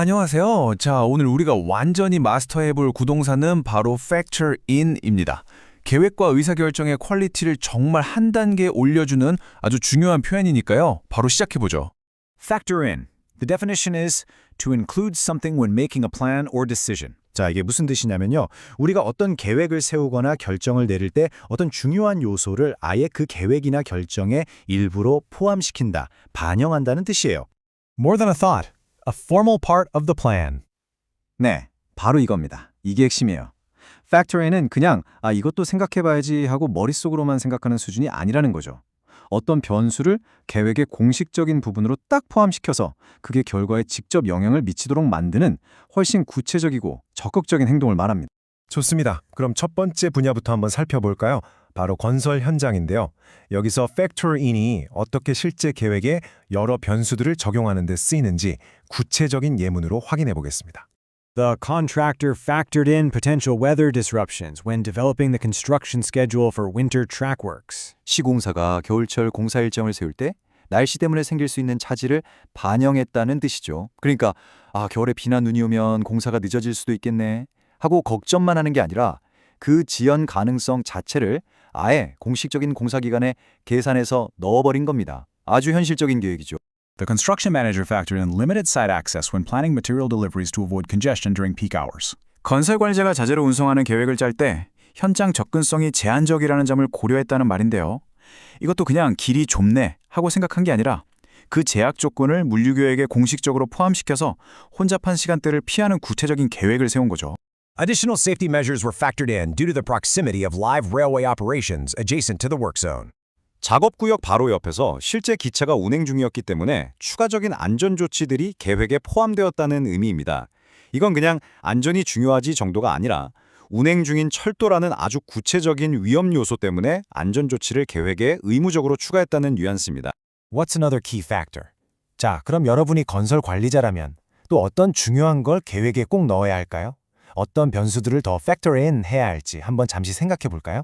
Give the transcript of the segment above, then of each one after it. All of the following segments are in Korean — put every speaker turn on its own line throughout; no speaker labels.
안녕하세요. 자, 오늘 우리가 완전히 마스터해볼 구동사는 바로 factor in입니다. 계획과 의사결정의 퀄리티를 정말 한 단계 올려주는 아주 중요한 표현이니까요. 바로 시작해보죠.
Factor in. The definition is to include something when making a plan or decision. 자, 이게 무슨 뜻이냐면요. 우리가 어떤 계획을 세우거나 결정을 내릴 때 어떤 중요한 요소를 아예 그 계획이나 결정의 일부로 포함시킨다, 반영한다는 뜻이에요.
More than a thought, a formal part of the plan.
네, 바로 이겁니다. 이게 핵심이에요. Factor in은 그냥 이것도 생각해봐야지 하고 머릿속으로만 생각하는 수준이 아니라는 거죠. 어떤 변수를 계획의 공식적인 부분으로 딱 포함시켜서 그게 결과에 직접 영향을 미치도록 만드는 훨씬 구체적이고 적극적인 행동을 말합니다.
좋습니다. 그럼 첫 번째 분야부터 한번 살펴볼까요? 바로 건설 현장인데요. 여기서 factor in이 어떻게 실제 계획에 여러 변수들을 적용하는 데 쓰이는지 구체적인 예문으로 확인해 보겠습니다.
The contractor factored in potential weather disruptions when developing the construction schedule for winter track works.
시공사가 겨울철 공사 일정을 세울 때 날씨 때문에 생길 수 있는 차질을 반영했다는 뜻이죠. 그러니까 겨울에 비나 눈이 오면 공사가 늦어질 수도 있겠네 하고 걱정만 하는 게 아니라 그 지연 가능성 자체를 아예 공식적인 공사 기간에 계산해서 넣어버린 겁니다. 아주 현실적인 계획이죠.
The construction manager factored in limited site access when planning material deliveries to avoid congestion during peak hours. 건설 관리자가 자재를 운송하는 계획을 짤 때 현장 접근성이 제한적이라는 점을 고려했다는 말인데요. 이것도 그냥 길이 좁네 하고 생각한 게 아니라 그 제약 조건을 물류계획에 공식적으로 포함시켜서 혼잡한 시간대를 피하는 구체적인 계획을 세운 거죠.
Additional safety measures were factored in due to the proximity of live railway operations adjacent to the work zone.
작업구역 바로 옆에서 실제 기차가 운행 중이었기 때문에 추가적인 안전 조치들이 계획에 포함되었다는 의미입니다. 이건 그냥 안전이 중요하지 정도가 아니라 운행 중인 철도라는 아주 구체적인 위험 요소 때문에 안전 조치를 계획에 의무적으로 추가했다는 뉘앙스입니다.
What's another key factor? 자, 그럼 여러분이 건설 관리자라면 또 어떤 중요한 걸 계획에 꼭 넣어야 할까요? 어떤 변수들을 더 factor in 해야 할지 한번 잠시 생각해 볼까요?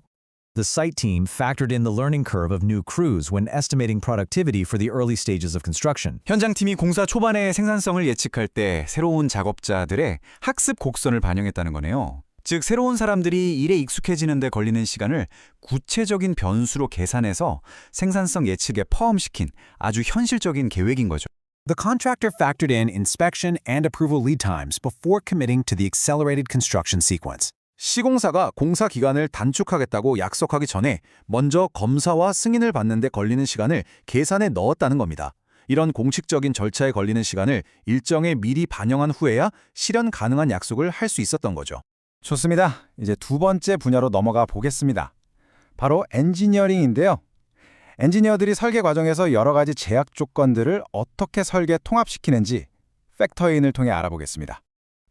The site team factored in the learning curve of new crews when estimating productivity for the early stages of construction.
현장팀이 공사 초반의 생산성을 예측할 때 새로운 작업자들의 학습 곡선을 반영했다는 거네요. 즉, 새로운 사람들이 일에 익숙해지는 데 걸리는 시간을 구체적인 변수로 계산해서 생산성 예측에 포함시킨 아주 현실적인 계획인 거죠.
The contractor factored in inspection and approval lead times before committing to the accelerated construction sequence.
시공사가 공사 기간을 단축하겠다고 약속하기 전에 먼저 검사와 승인을 받는 데 걸리는 시간을 계산에 넣었다는 겁니다. 이런 공식적인 절차에 걸리는 시간을 일정에 미리 반영한 후에야 실현 가능한 약속을 할 수 있었던 거죠.
좋습니다. 이제 두 번째 분야로 넘어가 보겠습니다. 바로 엔지니어링인데요. 엔지니어들이 설계 과정에서 여러 가지 제약 조건들을 어떻게 설계 통합시키는지 팩터 인을 통해 알아보겠습니다.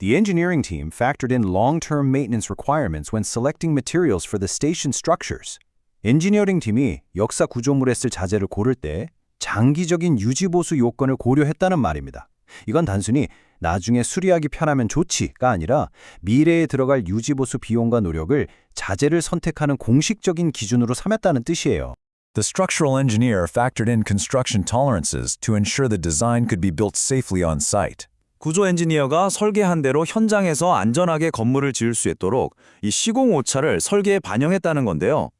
The engineering team factored in long-term maintenance requirements when selecting materials for the station structures.
엔지니어링 팀이 역사 구조물에 쓸 자재를 고를 때 장기적인 유지보수 요건을 고려했다는 말입니다. 이건 단순히 나중에 수리하기 편하면 좋지가 아니라 미래에 들어갈 유지보수 비용과 노력을 자재를 선택하는 공식적인 기준으로 삼았다는 뜻이에요.
The structural engineer factored in construction tolerances to ensure the design could be built safely on site.
구조 엔지니어가 설계한 대로 현장에서 안전하게 건물을 지을 수 있도록 이 시공 오차를 설계에 반영했다는 건데요.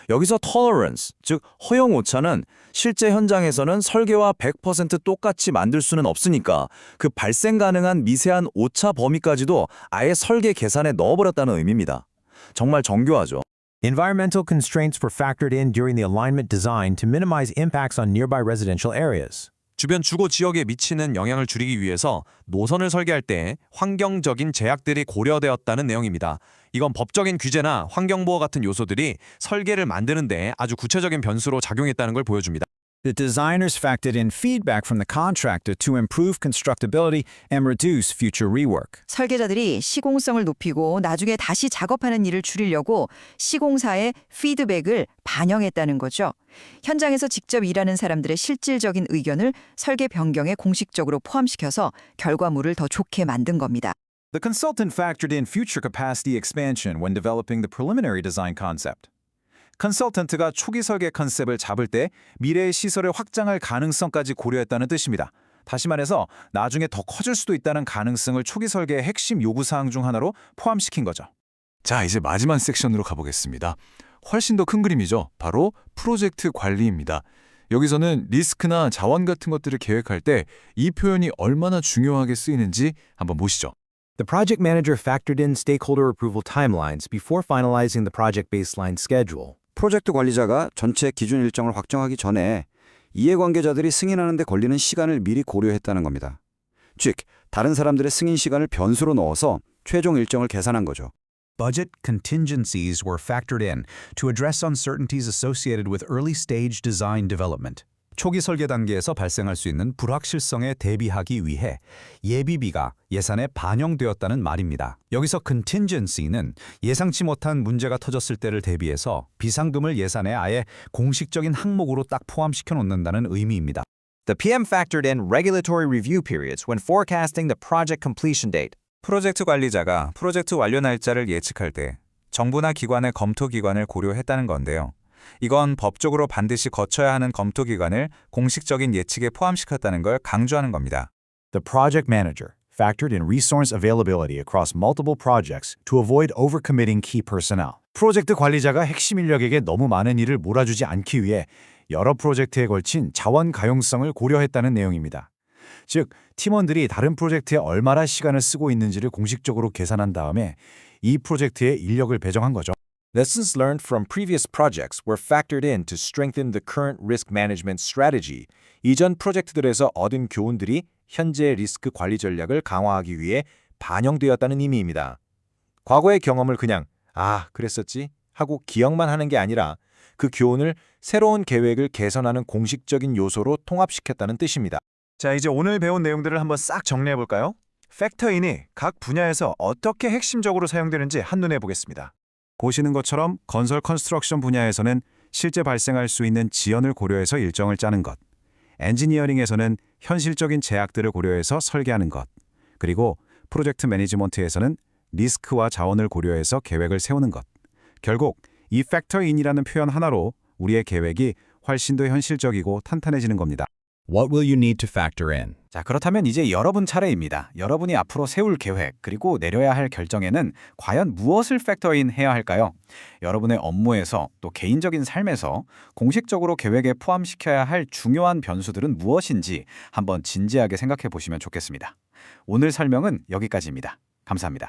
여기서 tolerance, 즉 허용 오차는 실제 현장에서는 설계와 100% 똑같이 만들 수는 없으니까 그 발생 가능한 미세한 오차 범위까지도 아예 설계 계산에 넣어버렸다는 의미입니다. 정말 정교하죠.
Environmental constraints were factored in during the alignment design to minimize impacts on nearby residential areas.
주변 주거 지역에 미치는 영향을 줄이기 위해서 노선을 설계할 때 환경적인 제약들이 고려되었다는 내용입니다. 이건 법적인 규제나 환경보호 같은 요소들이 설계를 만드는 데 아주 구체적인 변수로 작용했다는 걸 보여줍니다.
The designers factored in feedback from the contractor to improve constructability and reduce future rework.
설계자들이 시공성을 높이고 나중에 다시 작업하는 일을 줄이려고 시공사의 피드백을 반영했다는 거죠. 현장에서 직접 일하는 사람들의 실질적인 의견을 설계 변경에 공식적으로 포함시켜서 결과물을 더 좋게 만든 겁니다.
The consultant factored in future capacity expansion when developing the preliminary design concept.
컨설턴트가 초기 설계 컨셉을 잡을 때 미래의 시설을 확장할 가능성까지 고려했다는 뜻입니다.
다시 말해서 나중에 더 커질 수도 있다는 가능성을 초기 설계의 핵심 요구사항 중 하나로 포함시킨 거죠. 자, 이제 마지막 섹션으로 가보겠습니다. 훨씬 더 큰 그림이죠. 바로 프로젝트 관리입니다. 여기서는 리스크나 자원 같은 것들을 계획할 때 이 표현이 얼마나 중요하게 쓰이는지 한번 보시죠.
The project manager factored in stakeholder approval timelines before finalizing the project baseline schedule.
프로젝트 관리자가 전체 기준 일정을 확정하기 전에 이해관계자들이 승인하는 데 걸리는 시간을 미리 고려했다는 겁니다. 즉, 다른 사람들의 승인 시간을 변수로 넣어서 최종 일정을 계산한 거죠.
Budget contingencies were factored in to address uncertainties associated with early-stage design development.
초기 설계 단계에서 발생할 수 있는 불확실성에 대비하기 위해 예비비가 예산에 반영되었다는 말입니다. 여기서 contingency는 예상치 못한 문제가 터졌을 때를 대비해서 비상금을 예산에 아예 공식적인 항목으로 딱 포함시켜 놓는다는 의미입니다.
The PM factored in regulatory review periods when forecasting the project completion date.
프로젝트 관리자가 프로젝트 완료 날짜를 예측할 때 정부나 기관의 검토 기관을 고려했다는 건데요. 이건 법적으로 반드시 거쳐야 하는 검토 기관을 공식적인 예측에 포함시켰다는 걸 강조하는 겁니다.
The project manager factored in resource availability across multiple projects to avoid overcommitting key personnel.
프로젝트 관리자가 핵심 인력에게 너무 많은 일을 몰아주지 않기 위해 여러 프로젝트에 걸친 자원 가용성을 고려했다는 내용입니다. 즉, 팀원들이 다른 프로젝트에 얼마나 시간을 쓰고 있는지를 공식적으로 계산한 다음에 이 프로젝트에 인력을 배정한 거죠.
Lessons learned from previous projects were factored in to strengthen the current risk management strategy. 이전 프로젝트들에서 얻은 교훈들이 현재 리스크 관리 전략을 강화하기 위해 반영되었다는 의미입니다. 과거의 경험을 그냥 그랬었지 하고 기억만 하는 게 아니라 그 교훈을 새로운 계획을 개선하는 공식적인 요소로 통합시켰다는 뜻입니다.
자, 이제 오늘 배운 내용들을 한번 싹 정리해 볼까요? 팩터인이 각 분야에서 어떻게 핵심적으로 사용되는지 한눈에 보겠습니다.
보시는 것처럼 건설 컨스트럭션 분야에서는 실제 발생할 수 있는 지연을 고려해서 일정을 짜는 것, 엔지니어링에서는 현실적인 제약들을 고려해서 설계하는 것, 그리고 프로젝트 매니지먼트에서는 리스크와 자원을 고려해서 계획을 세우는 것. 결국 이 팩터인이라는 표현 하나로 우리의 계획이 훨씬 더 현실적이고 탄탄해지는 겁니다.
What will you need to factor in?
자, 그렇다면 이제 여러분 차례입니다. 여러분이 앞으로 세울 계획 그리고 내려야 할 결정에는 과연 무엇을 팩터인 해야 할까요? 여러분의 업무에서 또 개인적인 삶에서 공식적으로 계획에 포함시켜야 할 중요한 변수들은 무엇인지 한번 진지하게 생각해 보시면 좋겠습니다. 오늘 설명은 여기까지입니다. 감사합니다.